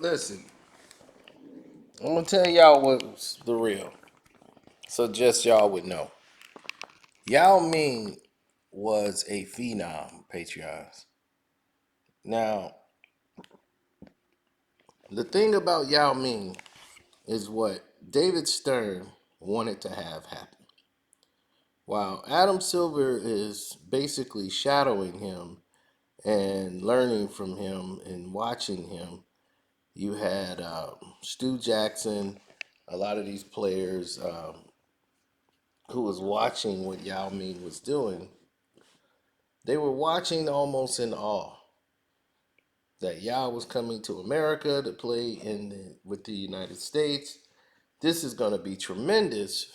Listen, I'm gonna tell y'all what's the real, so just y'all would know. Yao Ming was a phenom, Patreons. Now, the thing about Yao Ming is what David Stern wanted to have happen. While Adam Silver is basically shadowing him and learning from him and watching him, you had Stu Jackson, a lot of these players who was watching what Yao Ming was doing. They were watching almost in awe that Yao was coming to America to play with the United States. This is going to be tremendous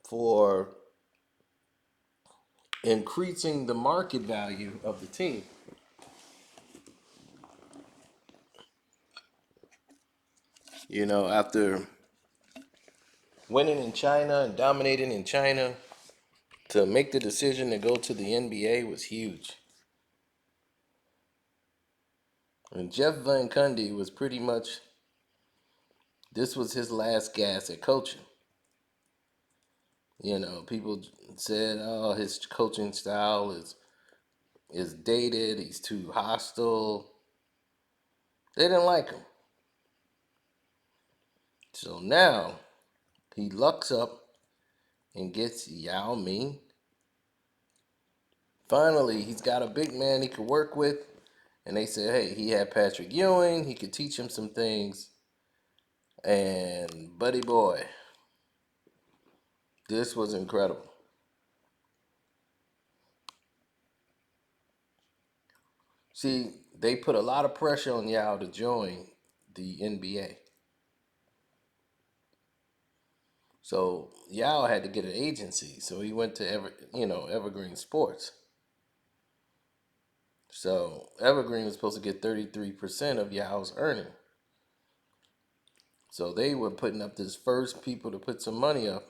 for increasing the market value of the team. After winning in China and dominating in China, to make the decision to go to the NBA was huge. And Jeff Van Gundy was pretty much, this was his last gas at coaching. People said, "Oh, his coaching style is dated. He's too hostile." They didn't like him. So now he lucks up and gets Yao Ming. Finally, he's got a big man he could work with. And they said, hey, he had Patrick Ewing. He could teach him some things. And buddy boy, this was incredible. See, they put a lot of pressure on Yao to join the NBA. So Yao had to get an agency. So he went to Evergreen Sports. So Evergreen was supposed to get 33% of Yao's earning. So they were putting up this first people to put some money up.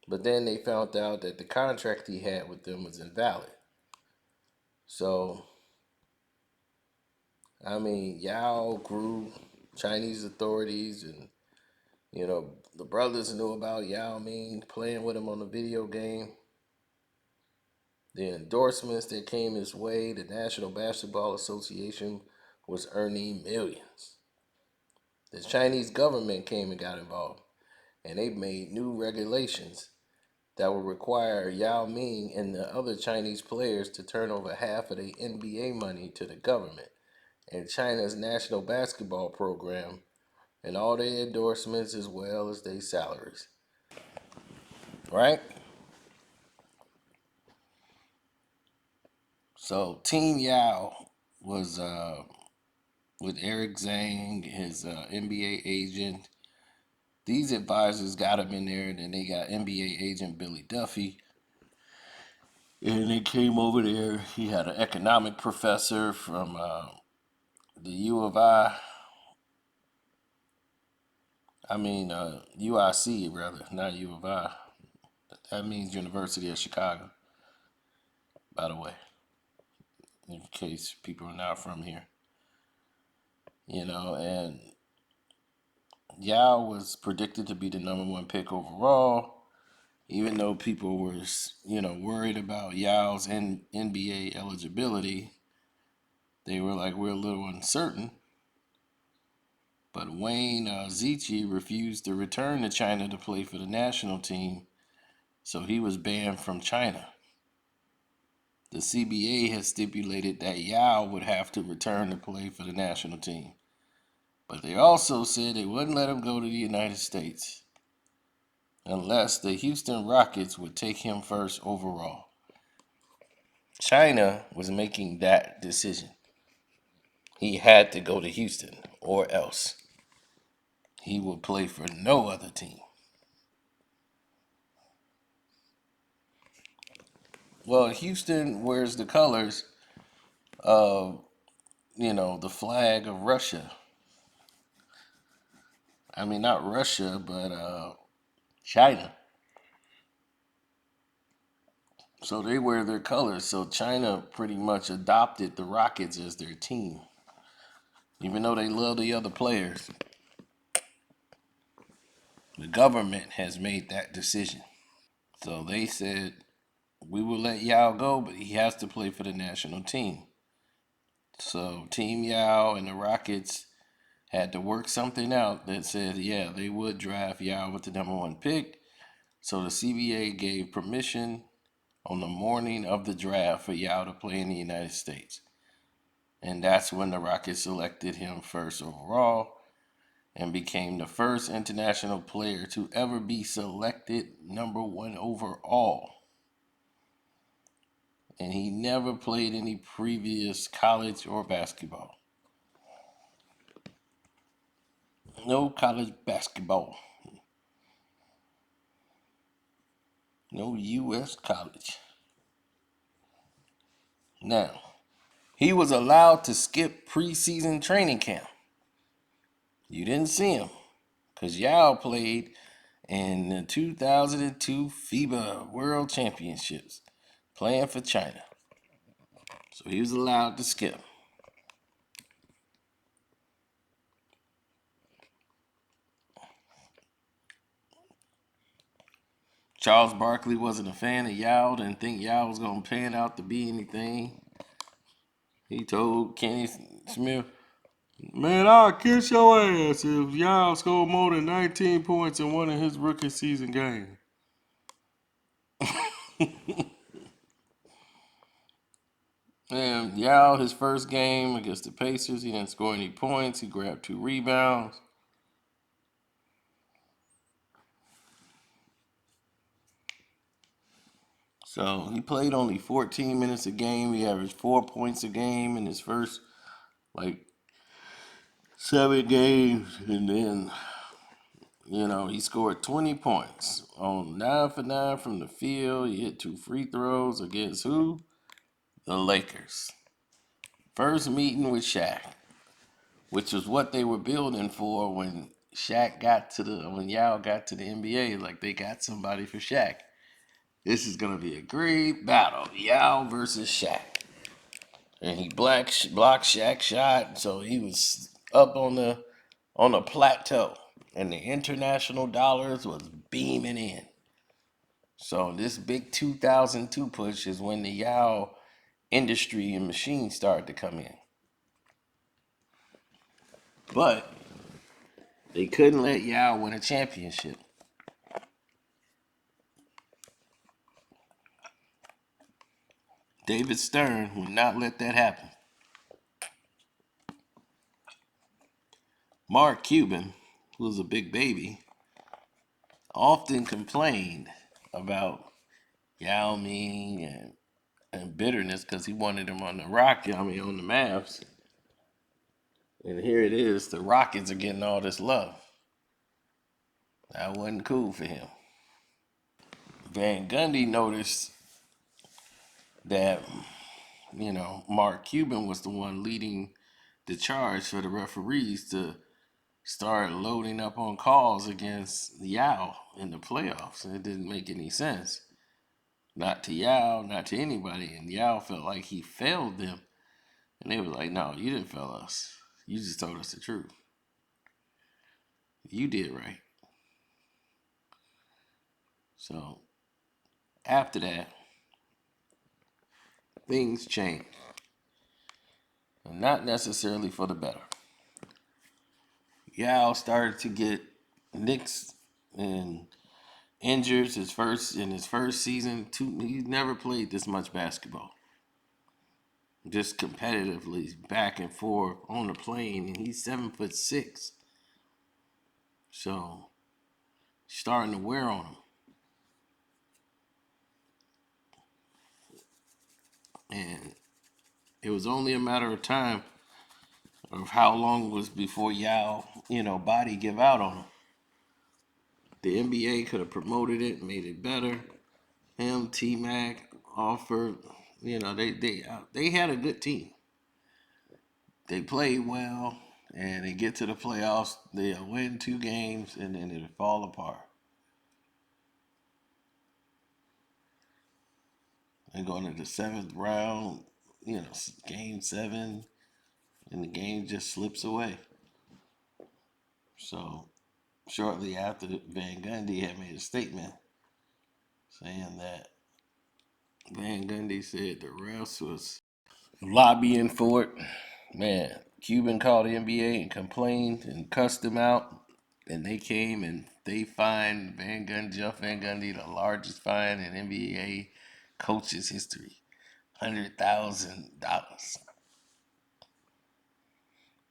But then they found out that the contract he had with them was invalid. So, Yao grew. Chinese authorities and, the brothers knew about Yao Ming playing with him on the video game. The endorsements that came his way, the National Basketball Association was earning millions. The Chinese government came and got involved, and they made new regulations that would require Yao Ming and the other Chinese players to turn over half of the NBA money to the government and China's national basketball program and all their endorsements as well as their salaries. Right? So Team Yao was with Eric Zhang, his NBA agent. These advisors got him in there, and then they got NBA agent Billy Duffy. And they came over there. He had an economic professor from the U of UIC rather, not U of I. That means University of Chicago, by the way, in case people are not from here. And Yao was predicted to be the number one pick overall, even though people were, worried about Yao's NBA eligibility. They were like, we're a little uncertain. But Wayne Zichi refused to return to China to play for the national team, so he was banned from China. The CBA has stipulated that Yao would have to return to play for the national team. But they also said they wouldn't let him go to the United States unless the Houston Rockets would take him first overall. China was making that decision. He had to go to Houston or else he would play for no other team. Well, Houston wears the colors of, the flag of Russia. Not Russia, but China. So they wear their colors. So China pretty much adopted the Rockets as their team. Even though they love the other players, the government has made that decision. So they said, we will let Yao go, but he has to play for the national team. So Team Yao and the Rockets had to work something out that said, yeah, they would draft Yao with the number one pick. So the CBA gave permission on the morning of the draft for Yao to play in the United States. And that's when the Rockets selected him first overall and became the first international player to ever be selected number one overall. And he never played any previous college or basketball. No college basketball. No U.S. college. Now, he was allowed to skip preseason training camp. You didn't see him because Yao played in the 2002 FIBA World Championships playing for China. So he was allowed to skip. Charles Barkley wasn't a fan of Yao, didn't think Yao was going to pan out to be anything. He told Kenny Smith, man, I'll kiss your ass if Yao scored more than 19 points in one of his rookie season games. And Yao, his first game against the Pacers, he didn't score any points. He grabbed 2 rebounds. So he played only 14 minutes a game. He averaged 4 points a game in his first like 7 games, and then he scored 20 points on 9 for 9 from the field. He hit 2 free throws against who? The Lakers. First meeting with Shaq, which was what they were building for when when Yao got to the NBA. Like they got somebody for Shaq. This is gonna be a great battle, Yao versus Shaq. And he blocked Shaq shot, so he was up on the plateau, and the international dollars was beaming in. So this big 2002 push is when the Yao industry and machines started to come in. But they couldn't let Yao win a championship. David Stern would not let that happen. Mark Cuban, who was a big baby, often complained about Yao Ming and bitterness because he wanted him on the on the Mavs. And here it is, the Rockets are getting all this love. That wasn't cool for him. Van Gundy noticed that, Mark Cuban was the one leading the charge for the referees to start loading up on calls against Yao in the playoffs. And it didn't make any sense. Not to Yao, not to anybody. And Yao felt like he failed them. And they were like, no, you didn't fail us. You just told us the truth. You did right. So after that, things changed. And not necessarily for the better. Yao started to get nicks and injuries in his first season. He's never played this much basketball. Just competitively back and forth on the plane, and he's 7'6". So starting to wear on him. And it was only a matter of time of how long it was before Yao, body give out on him. The NBA could have promoted it, made it better. Him, T Mac, offered, they had a good team. They played well, and they get to the playoffs. They'll win 2 games, and then it'll fall apart. They go into the 7th round, game 7. and the game just slips away. So shortly after, Van Gundy had made a statement saying that Van Gundy said the refs was lobbying for it. Man, Cuban called the NBA and complained and cussed them out. And they came and they fined Jeff Van Gundy, the largest fine in NBA coaches history, $100,000.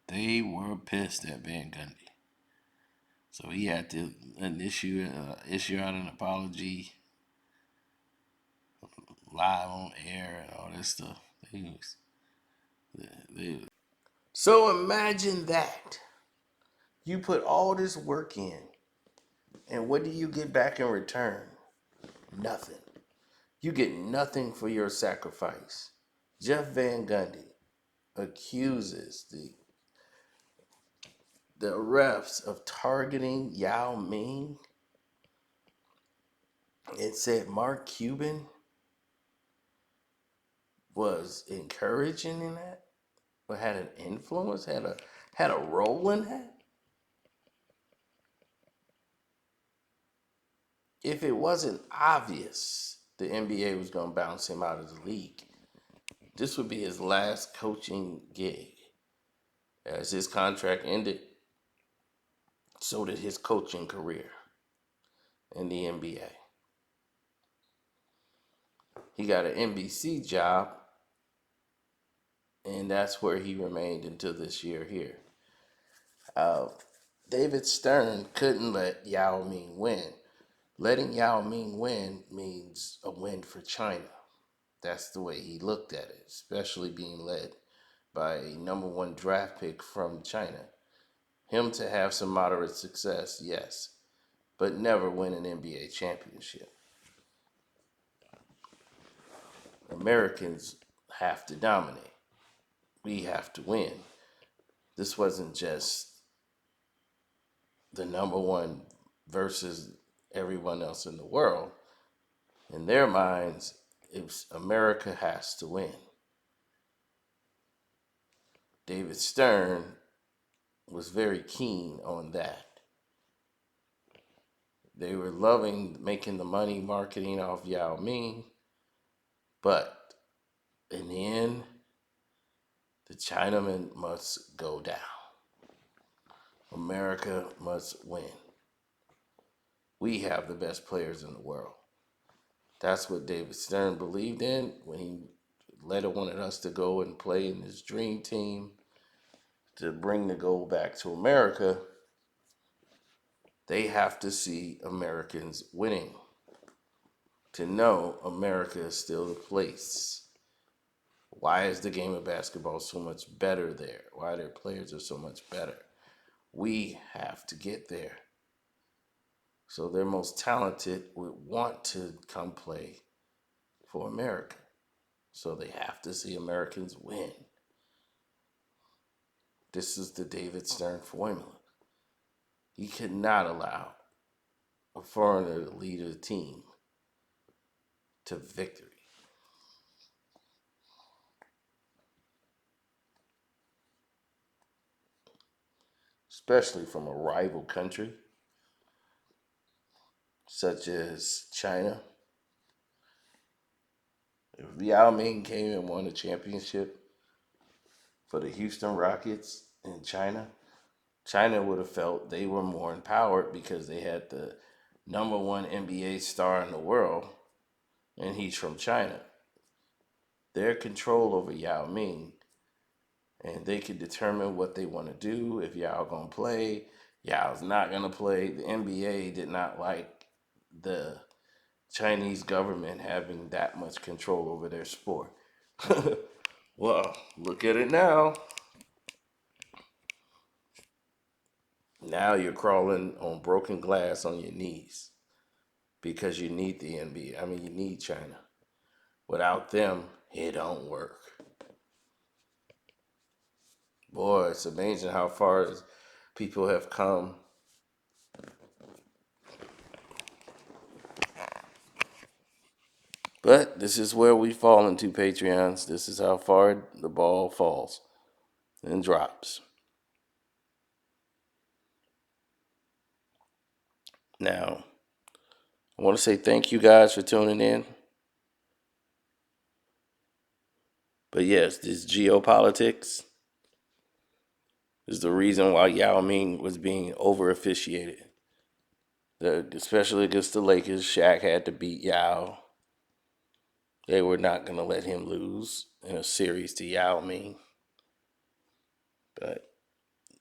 They were pissed at Van Gundy, so he had to issue out an apology live on air and all this stuff. They- So imagine that. You put all this work in, and what do you get back in return? Nothing. You get nothing for your sacrifice. Jeff Van Gundy accuses the refs of targeting Yao Ming and said Mark Cuban was encouraging in that, or had an influence, had a role in that. If it wasn't obvious the NBA was going to bounce him out of the league, this would be his last coaching gig. As his contract ended, so did his coaching career in the NBA. He got an NBC job, and that's where he remained until this year here. Uh, David Stern couldn't let Yao Ming win. Letting Yao Ming win means a win for China. That's the way he looked at it, especially being led by a number one draft pick from China. Him to have some moderate success, yes, but never win an NBA championship. Americans have to dominate. We have to win. This wasn't just the number one versus everyone else in the world. In their minds, it's America has to win. David Stern was very keen on that. They were loving making the money marketing off Yao Ming, but in the end, the Chinaman must go down. America must win. We have the best players in the world. That's what David Stern believed in when he wanted us to go and play in his dream team to bring the gold back to America. They have to see Americans winning to know America is still the place. Why is the game of basketball so much better there? Why their players are so much better? We have to get there. So their most talented would want to come play for America. So they have to see Americans win. This is the David Stern formula. He could not allow a foreigner to lead a team to victory. Especially from a rival country such as China. If Yao Ming came and won a championship for the Houston Rockets in China, China would have felt they were more empowered because they had the number one NBA star in the world, and he's from China. Their control over Yao Ming, and they could determine what they want to do. If Yao gonna play, Yao's not gonna play. The NBA did not like the Chinese government having that much control over their sport. Well, look at it now. Now you're crawling on broken glass on your knees because you need the NBA. I mean, you need China. Without them, it don't work. Boy, it's amazing how far people have come. But this is where we fall into Patreons. This is how far the ball falls. and drops. Now, I want to say thank you guys for tuning in. But yes, this geopolitics is the reason why Yao Ming was being over officiated. Especially against the Lakers, Shaq had to beat Yao. They were not going to let him lose in a series to Yao Ming. But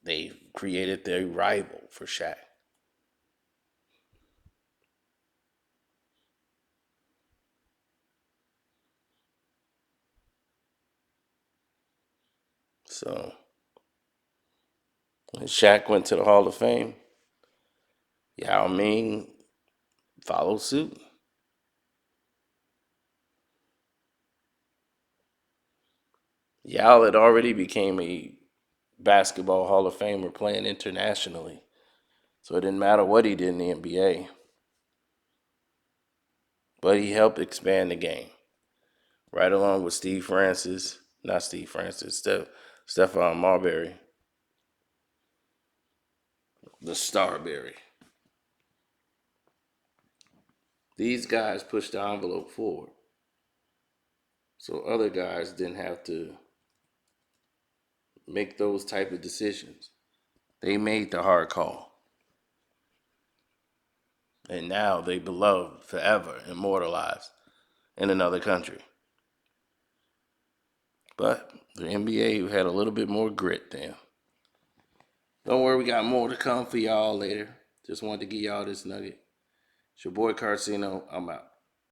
they created their rival for Shaq. So when Shaq went to the Hall of Fame, Yao Ming followed suit. Yao had already became a basketball Hall of Famer playing internationally. So it didn't matter what he did in the NBA. But he helped expand the game. Right along with Stephon Marbury, the Starberry. These guys pushed the envelope forward. So other guys didn't have to make those type of decisions. They made the hard call. And now they beloved forever, immortalized in another country. But the NBA had a little bit more grit then. Don't worry, we got more to come for y'all later. Just wanted to give y'all this nugget. It's your boy Carceno. I'm out.